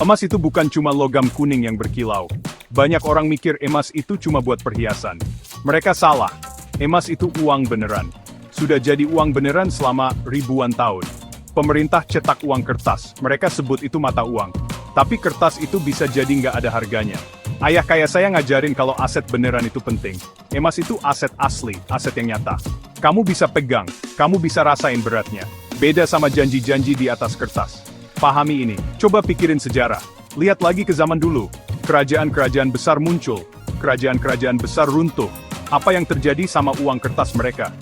Emas itu bukan cuma logam kuning yang berkilau. Banyak orang mikir emas itu cuma buat perhiasan. Mereka salah. Emas itu uang beneran. Sudah jadi uang beneran selama ribuan tahun. Pemerintah cetak uang kertas, mereka sebut itu mata uang. Tapi kertas itu bisa jadi nggak ada harganya. Ayah kayak saya ngajarin kalau aset beneran itu penting. Emas itu aset asli, aset yang nyata. Kamu bisa pegang, kamu bisa rasain beratnya. Beda sama janji-janji di atas kertas. Pahami ini, coba pikirin sejarah. Lihat lagi ke zaman dulu. Kerajaan-kerajaan besar muncul, kerajaan-kerajaan besar runtuh. Apa yang terjadi sama uang kertas mereka?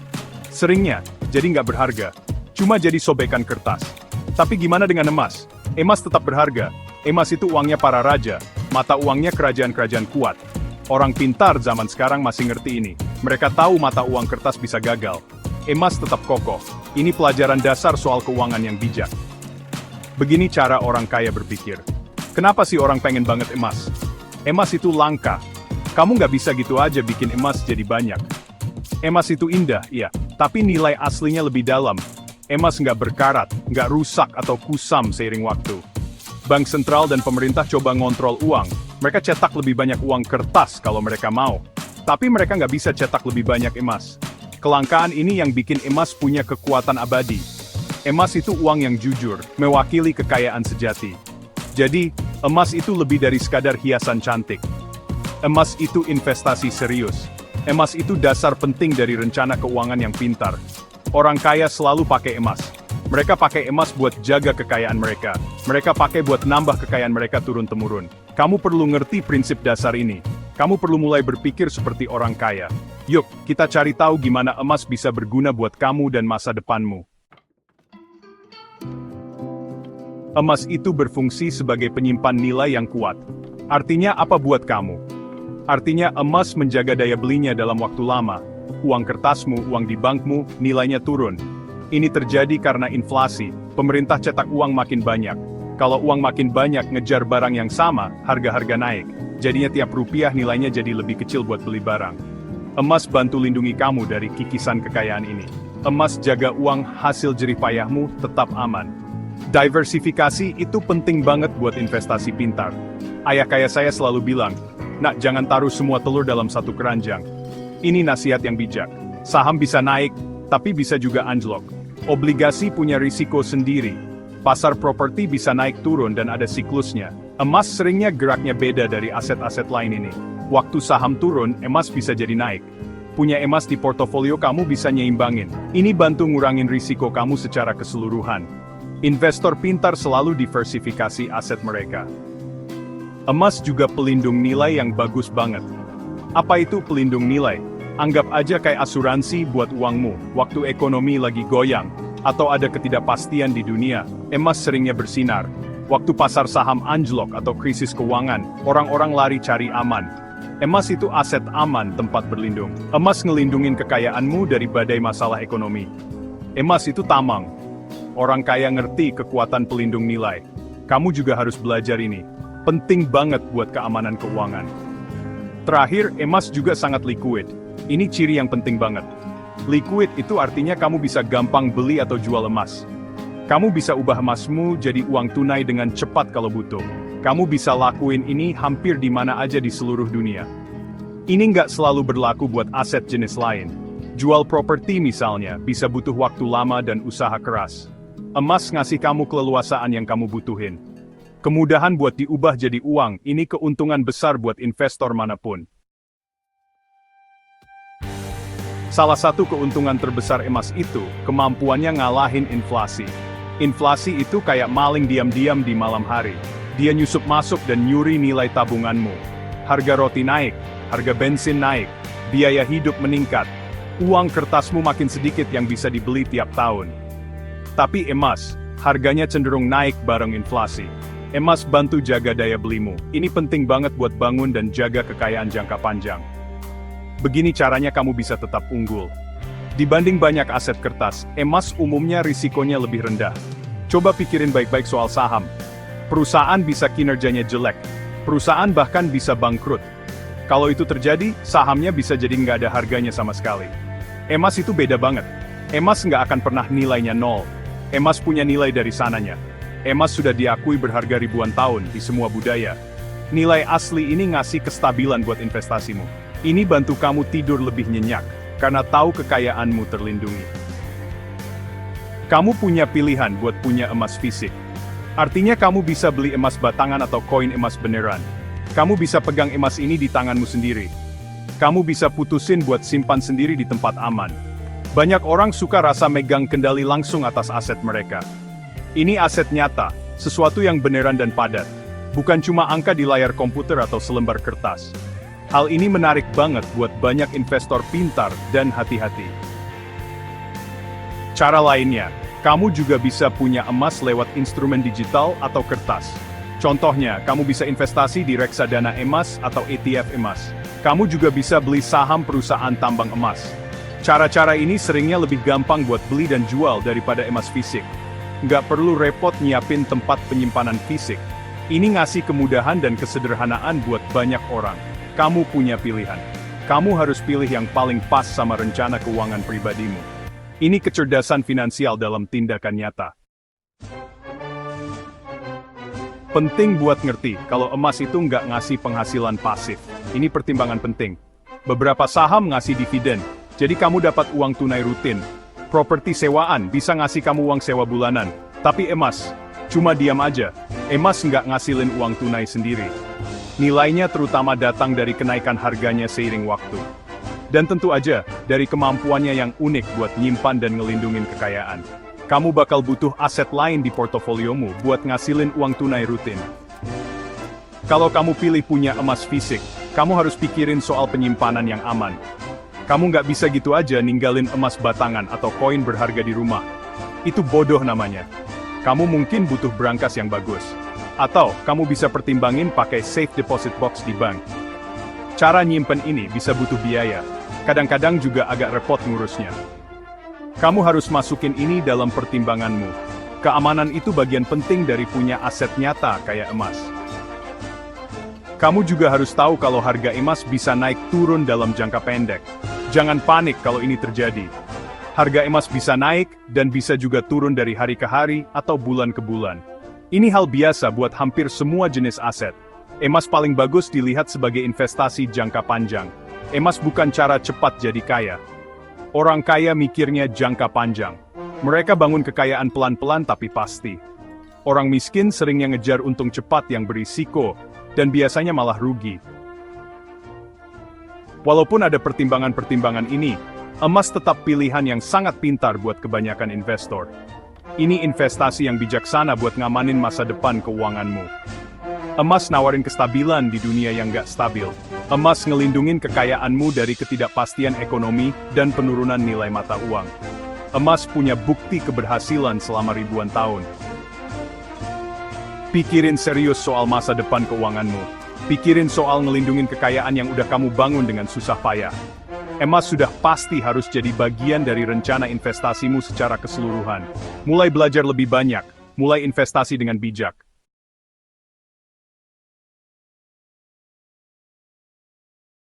Seringnya, jadi nggak berharga. Cuma jadi sobekan kertas. Tapi gimana dengan emas? Emas tetap berharga. Emas itu uangnya para raja, mata uangnya kerajaan-kerajaan kuat. Orang pintar zaman sekarang masih ngerti ini. Mereka tahu mata uang kertas bisa gagal. Emas tetap kokoh. Ini pelajaran dasar soal keuangan yang bijak. Begini cara orang kaya berpikir. Kenapa sih orang pengen banget emas? Emas itu langka. Kamu nggak bisa gitu aja bikin emas jadi banyak. Emas itu indah, iya. Tapi nilai aslinya lebih dalam. Emas nggak berkarat, nggak rusak atau kusam seiring waktu. Bank sentral dan pemerintah coba ngontrol uang. Mereka cetak lebih banyak uang kertas kalau mereka mau. Tapi mereka nggak bisa cetak lebih banyak emas. Kelangkaan ini yang bikin emas punya kekuatan abadi. Emas itu uang yang jujur, mewakili kekayaan sejati. Jadi, emas itu lebih dari sekadar hiasan cantik. Emas itu investasi serius. Emas itu dasar penting dari rencana keuangan yang pintar. Orang kaya selalu pakai emas. Mereka pakai emas buat jaga kekayaan mereka. Mereka pakai buat nambah kekayaan mereka turun-temurun. Kamu perlu ngerti prinsip dasar ini. Kamu perlu mulai berpikir seperti orang kaya. Yuk, kita cari tahu gimana emas bisa berguna buat kamu dan masa depanmu. Emas itu berfungsi sebagai penyimpan nilai yang kuat. Artinya apa buat kamu? Artinya emas menjaga daya belinya dalam waktu lama. Uang kertasmu, uang di bankmu, nilainya turun. Ini terjadi karena inflasi. Pemerintah cetak uang makin banyak. Kalau uang makin banyak ngejar barang yang sama, harga-harga naik. Jadinya tiap rupiah nilainya jadi lebih kecil buat beli barang. Emas bantu lindungi kamu dari kikisan kekayaan ini. Emas jaga uang hasil jerih payahmu tetap aman. Diversifikasi itu penting banget buat investasi pintar. Ayah kaya saya selalu bilang, "Nak, jangan taruh semua telur dalam satu keranjang." Ini nasihat yang bijak. Saham bisa naik, tapi bisa juga anjlok. Obligasi punya risiko sendiri. Pasar properti bisa naik turun dan ada siklusnya. Emas seringnya geraknya beda dari aset-aset lain ini. Waktu saham turun, emas bisa jadi naik. Punya emas di portofolio kamu bisa nyeimbangin. Ini bantu ngurangin risiko kamu secara keseluruhan. Investor pintar selalu diversifikasi aset mereka. Emas juga pelindung nilai yang bagus banget. Apa itu pelindung nilai? Anggap aja kayak asuransi buat uangmu, waktu ekonomi lagi goyang, atau ada ketidakpastian di dunia, emas seringnya bersinar. Waktu pasar saham anjlok atau krisis keuangan, orang-orang lari cari aman. Emas itu aset aman tempat berlindung. Emas ngelindungin kekayaanmu dari badai masalah ekonomi. Emas itu tamang. Orang kaya ngerti kekuatan pelindung nilai. Kamu juga harus belajar ini. Penting banget buat keamanan keuangan. Terakhir, emas juga sangat liquid. Ini ciri yang penting banget. Liquid itu artinya kamu bisa gampang beli atau jual emas. Kamu bisa ubah emasmu jadi uang tunai dengan cepat kalau butuh. Kamu bisa lakuin ini hampir di mana aja di seluruh dunia. Ini nggak selalu berlaku buat aset jenis lain. Jual properti misalnya, bisa butuh waktu lama dan usaha keras. Emas ngasih kamu keleluasaan yang kamu butuhin. Kemudahan buat diubah jadi uang, ini keuntungan besar buat investor manapun. Salah satu keuntungan terbesar emas itu, kemampuannya ngalahin inflasi. Inflasi itu kayak maling diam-diam di malam hari. Dia nyusup masuk dan nyuri nilai tabunganmu. Harga roti naik, harga bensin naik, biaya hidup meningkat. Uang kertasmu makin sedikit yang bisa dibeli tiap tahun. Tapi emas, harganya cenderung naik bareng inflasi. Emas bantu jaga daya belimu. Ini penting banget buat bangun dan jaga kekayaan jangka panjang. Begini caranya kamu bisa tetap unggul. Dibanding banyak aset kertas, emas umumnya risikonya lebih rendah. Coba pikirin baik-baik soal saham. Perusahaan bisa kinerjanya jelek. Perusahaan bahkan bisa bangkrut. Kalau itu terjadi, sahamnya bisa jadi nggak ada harganya sama sekali. Emas itu beda banget. Emas nggak akan pernah nilainya nol. Emas punya nilai dari sananya. Emas sudah diakui berharga ribuan tahun di semua budaya. Nilai asli ini ngasih kestabilan buat investasimu. Ini bantu kamu tidur lebih nyenyak, karena tahu kekayaanmu terlindungi. Kamu punya pilihan buat punya emas fisik. Artinya kamu bisa beli emas batangan atau koin emas beneran. Kamu bisa pegang emas ini di tanganmu sendiri. Kamu bisa putusin buat simpan sendiri di tempat aman. Banyak orang suka rasa megang kendali langsung atas aset mereka. Ini aset nyata, sesuatu yang beneran dan padat. Bukan cuma angka di layar komputer atau selembar kertas. Hal ini menarik banget buat banyak investor pintar dan hati-hati. Cara lainnya, kamu juga bisa punya emas lewat instrumen digital atau kertas. Contohnya, kamu bisa investasi di reksadana emas atau ETF emas. Kamu juga bisa beli saham perusahaan tambang emas. Cara-cara ini seringnya lebih gampang buat beli dan jual daripada emas fisik. Nggak perlu repot nyiapin tempat penyimpanan fisik. Ini ngasih kemudahan dan kesederhanaan buat banyak orang. Kamu punya pilihan. Kamu harus pilih yang paling pas sama rencana keuangan pribadimu. Ini kecerdasan finansial dalam tindakan nyata. Penting buat ngerti, kalau emas itu nggak ngasih penghasilan pasif. Ini pertimbangan penting. Beberapa saham ngasih dividen, jadi kamu dapat uang tunai rutin. Properti sewaan bisa ngasih kamu uang sewa bulanan. Tapi emas, cuma diam aja. Emas nggak ngasilin uang tunai sendiri. Nilainya terutama datang dari kenaikan harganya seiring waktu. Dan tentu aja, dari kemampuannya yang unik buat nyimpan dan ngelindungin kekayaan. Kamu bakal butuh aset lain di portofoliomu buat ngasilin uang tunai rutin. Kalau kamu pilih punya emas fisik, kamu harus pikirin soal penyimpanan yang aman. Kamu nggak bisa gitu aja ninggalin emas batangan atau koin berharga di rumah. Itu bodoh namanya. Kamu mungkin butuh brankas yang bagus. Atau, kamu bisa pertimbangin pakai safe deposit box di bank. Cara nyimpen ini bisa butuh biaya. Kadang-kadang juga agak repot ngurusnya. Kamu harus masukin ini dalam pertimbanganmu. Keamanan itu bagian penting dari punya aset nyata kayak emas. Kamu juga harus tahu kalau harga emas bisa naik turun dalam jangka pendek. Jangan panik kalau ini terjadi. Harga emas bisa naik, dan bisa juga turun dari hari ke hari atau bulan ke bulan. Ini hal biasa buat hampir semua jenis aset. Emas paling bagus dilihat sebagai investasi jangka panjang. Emas bukan cara cepat jadi kaya. Orang kaya mikirnya jangka panjang. Mereka bangun kekayaan pelan-pelan tapi pasti. Orang miskin seringnya ngejar untung cepat yang berisiko, dan biasanya malah rugi. Walaupun ada pertimbangan-pertimbangan ini, emas tetap pilihan yang sangat pintar buat kebanyakan investor. Ini investasi yang bijaksana buat ngamanin masa depan keuanganmu. Emas nawarin kestabilan di dunia yang nggak stabil. Emas ngelindungin kekayaanmu dari ketidakpastian ekonomi dan penurunan nilai mata uang. Emas punya bukti keberhasilan selama ribuan tahun. Pikirin serius soal masa depan keuanganmu. Pikirin soal ngelindungin kekayaan yang udah kamu bangun dengan susah payah. Emas sudah pasti harus jadi bagian dari rencana investasimu secara keseluruhan. Mulai belajar lebih banyak, mulai investasi dengan bijak.